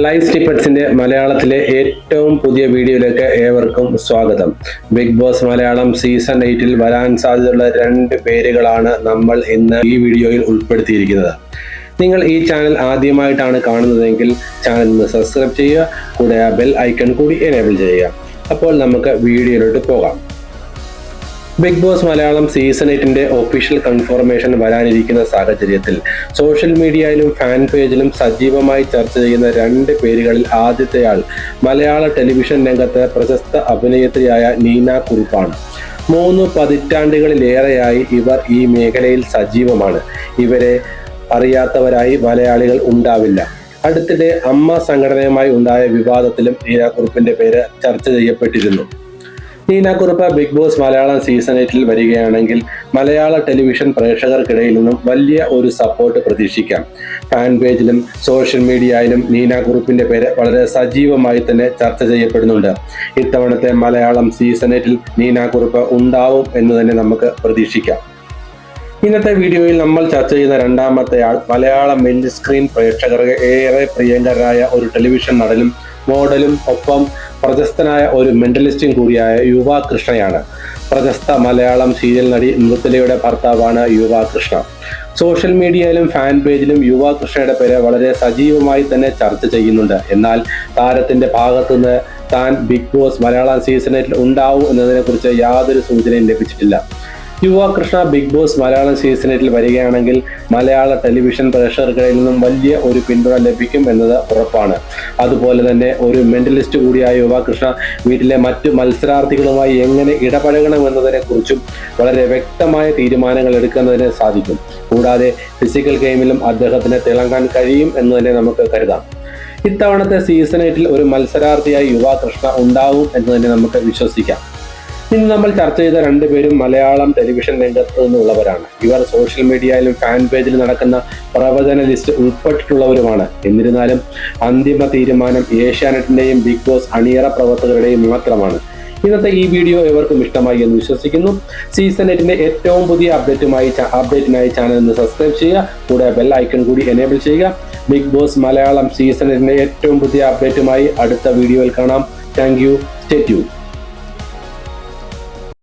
Live സ്നിപ്പറ്റ്സിന്റെ മലയാളത്തിലെ ഏറ്റവും പുതിയ വീഡിയോയിലേക്ക് ഏവർക്കും സ്വാഗതം. ബിഗ് ബോസ് മലയാളം സീസൺ 8 വരാൻ സാധ്യതയുള്ള 2 പേരുകളാണ് നമ്മൾ ഇന്ന് ഈ വീഡിയോയിൽ ഉൾപ്പെടുത്തിയിരിക്കുന്നത്. നിങ്ങൾ ഈ ചാനൽ ആദ്യമായിട്ടാണ് കാണുന്നതെങ്കിൽ ചാനൽ ഒന്ന് സബ്സ്ക്രൈബ് ചെയ്യുക, കൂടെ ആ ബെൽ ഐക്കൺ കൂടി എനേബിൾ ചെയ്യുക. അപ്പോൾ നമുക്ക് വീഡിയോയിലോട്ട് പോകാം. Bigg boss Malayalam season 8 official confirmation വരാനിരിക്കുന്ന സാഹചര്യത്തിൽ സോഷ്യൽ മീഡിയയിലും ഫാൻ പേജിലും സജീവമായി ചർച്ച ചെയ്യുന്ന 2 പേരുകളിൽ ആദ്യത്തെയാൾ മലയാള ടെലിവിഷൻ രംഗത്ത് പ്രശസ്ത അഭിനേത്രിയായ നീന കുറുപ്പാണ്. 3 പതിറ്റാണ്ടുകളിലേറെയായി ഇവർ ഈ മേഖലയിൽ സജീവമാണ്. ഇവരെ അറിയാത്തവരായി മലയാളികൾ ഉണ്ടാവില്ല. അടുത്തിടെ അമ്മ സംഘടനയുമായി ഉണ്ടായ വിവാദത്തിലും നീന കുറുപ്പിന്റെ പേര് ചർച്ച ചെയ്യപ്പെട്ടിരുന്നു. Neena Kurup big boss Malayalam season 8 വരികയാണെങ്കിൽ മലയാള ടെലിവിഷൻ പ്രേക്ഷകർക്കിടയിൽ നിന്നും വലിയ ഒരു സപ്പോർട്ട് പ്രതീക്ഷിക്കാം. ഫാൻ പേജിലും സോഷ്യൽ മീഡിയയിലും നീന കുറുപ്പിന്റെ പേര് വളരെ സജീവമായി തന്നെ ചർച്ച ചെയ്യപ്പെടുന്നുണ്ട്. ഇത്തവണത്തെ മലയാളം സീസൺ 8 നീന കുറുപ്പ് ഉണ്ടാവും എന്ന് തന്നെ നമുക്ക് പ്രതീക്ഷിക്കാം. ഇന്നത്തെ വീഡിയോയിൽ നമ്മൾ ചർച്ച ചെയ്യുന്ന രണ്ടാമത്തെ ആൾ മലയാള മെയിൻ സ്ക്രീൻ പ്രേക്ഷകർക്ക് ഏറെ പ്രിയങ്കരായ ഒരു ടെലിവിഷൻ നടനും മോഡലും ഒപ്പം പ്രശസ്തനായ ഒരു മെന്റലിസ്റ്റും കൂടിയായ യുവ കൃഷ്ണയാണ്. പ്രശസ്ത മലയാളം സീരിയൽ നടി മൃദുലയുടെ ഭർത്താവാണ് യുവ കൃഷ്ണ. സോഷ്യൽ മീഡിയയിലും ഫാൻ പേജിലും യുവ കൃഷ്ണയുടെ പേര് വളരെ സജീവമായി തന്നെ ചർച്ച ചെയ്യുന്നുണ്ട്. എന്നാൽ താരത്തിന്റെ ഭാഗത്തുനിന്ന് താൻ ബിഗ് ബോസ് മലയാളം സീസൺ 8 ഉണ്ടാവും എന്നതിനെ കുറിച്ച് യാതൊരു സൂചനയും ലഭിച്ചിട്ടില്ല. Yuva Krishna Bigg boss Malayalam season 8 വരികയാണെങ്കിൽ മലയാള ടെലിവിഷൻ പ്രേക്ഷകർക്കിടയിൽ നിന്നും വലിയ ഒരു പിന്തുണ ലഭിക്കും എന്നത് ഉറപ്പാണ്. അതുപോലെ തന്നെ ഒരു മെന്റലിസ്റ്റ് കൂടിയായ യുവ കൃഷ്ണ വീട്ടിലെ മറ്റു മത്സരാർത്ഥികളുമായി എങ്ങനെ ഇടപഴകണം എന്നതിനെ കുറിച്ചും വളരെ വ്യക്തമായ തീരുമാനങ്ങൾ എടുക്കുന്നതിന് സാധിക്കും. കൂടാതെ ഫിസിക്കൽ ഗെയിമിലും അദ്ദേഹത്തിന് തിളങ്ങാൻ കഴിയും എന്ന് തന്നെ നമുക്ക് കരുതാം. ഇത്തവണത്തെ സീസൺ 8 ഒരു മത്സരാർത്ഥിയായി യുവ കൃഷ്ണ ഉണ്ടാവും എന്ന് തന്നെ നമുക്ക് വിശ്വസിക്കാം. ഇന്ന് നമ്മൾ ചർച്ച ചെയ്ത 2 പേരും മലയാളം ടെലിവിഷൻ രംഗത്ത് നിന്നുള്ളവരാണ്. ഇവർ സോഷ്യൽ മീഡിയയിലും ഫാൻ പേജിലും നടക്കുന്ന പ്രവചന ലിസ്റ്റ് ഉൾപ്പെട്ടിട്ടുള്ളവരുമാണ്. എന്നിരുന്നാലും അന്തിമ തീരുമാനം ഏഷ്യാനെറ്റിന്റെയും ബിഗ് ബോസ് അണിയറ പ്രവർത്തകരുടെയും മാത്രമാണ്. ഇന്നത്തെ ഈ വീഡിയോ എവർക്കും ഇഷ്ടമായി എന്ന് വിശ്വസിക്കുന്നു. സീസൺ 8 ഏറ്റവും പുതിയ അപ്ഡേറ്റിനായി ചാനൽ ഒന്ന് സബ്സ്ക്രൈബ് ചെയ്യുക, കൂടെ ബെൽ ഐക്കൺ കൂടി എനേബിൾ ചെയ്യുക. ബിഗ് ബോസ് മലയാളം സീസൺ 8 ഏറ്റവും പുതിയ അപ്ഡേറ്റുമായി അടുത്ത വീഡിയോയിൽ കാണാം. Thank you. Stay tuned.